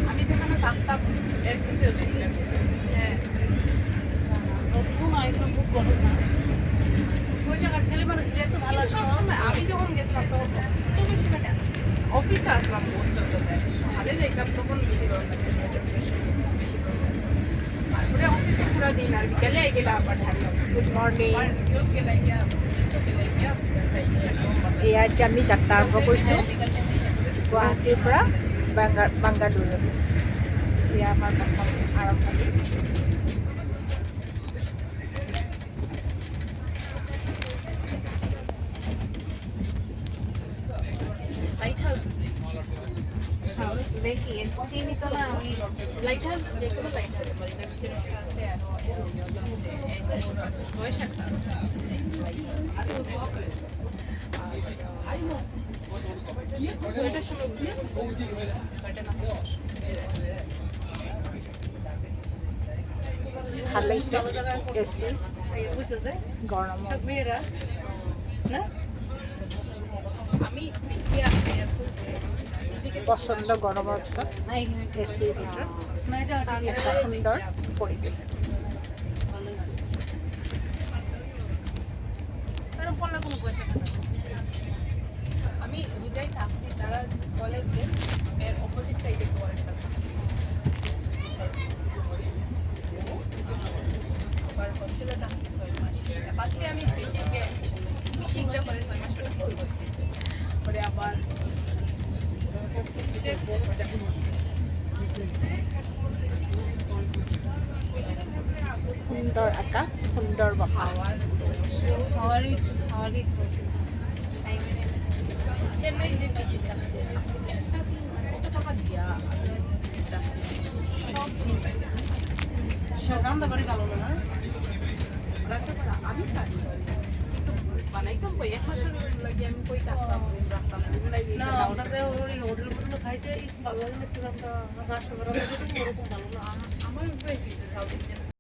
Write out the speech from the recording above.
আমি যেখানে থাকতাম এর কিছু নেই। হ্যাঁ, নতুন আইটেম খুব বড় না ওই জায়গার ছেলে মানুষ এত ভালো কিন্তু সবসময় আমি যখন গেছিলাম তখন তো বেশি না কেন, অফিসে আসলাম মোস্ট অফ দ্য টাইম। সকালে যাইতাম তখন বেশি গরম লাগে, বেশি গরম লাগে। তারপরে অফিসে পুরো দিন আর বিকালে আই গেলে আবার ঠান্ডা। Good morning. এই এয়া এতিয়া আমি যাত্ৰা আৰম্ভ কৰিছোঁ গুৱাহাটীৰ পৰা বাংগালুৰু। এয়া আমাৰ প্ৰথম আৰম্ভণি। লাইট হাউস দেখি চিনি তো না আমি। লাইট হাউস যে কোনো লাইট হাউস মালিনা ভিতরে আছে আর আছে ছয় সাতটা ছয়টার সময় ছয়টা না ভাল লাগিছে এচি বুঝছো যে গৰমত। সব মেয়েরা না আমি প্ৰচণ্ড গৰমৰ পিছত না এখানে এচিৰ ভিতৰত না এটা এটা সুন্দৰ পৰিৱেশ। ভালো হয়েছে এরকম পড়লে কোনো পয়সা আমি বুঝাই থাকছি তারা বলে যে এর অপোজিট সাইডে কোয়ারেন্টা আবার হোস্টেলে থাকছি 6 মাস। ফার্স্টে আমি মিটিংটা করে 6 মাস পরে করবো পরে আবার সুন্দৰ আকাশ, সুন্দৰ বতাহ। খাওয়ারই খাওয়ারই চেন্নাই যে পিজি থাকছে একটা দিন কত টাকা দিয়া সব দিন পাইলাম। সব রান্না বাড়ি ভালো না রাখতে পারা আমি খাই কিন্তু বানাইতাম কই 1 মাসের লাগে আমি কই থাকতাম রাখতাম না ওটাতে ওই হোটেল হোটেল খাইছে ভালো লাগে একটু রান্না রান্না ওরকম ভালো না আমার সাউথ ইন্ডিয়ান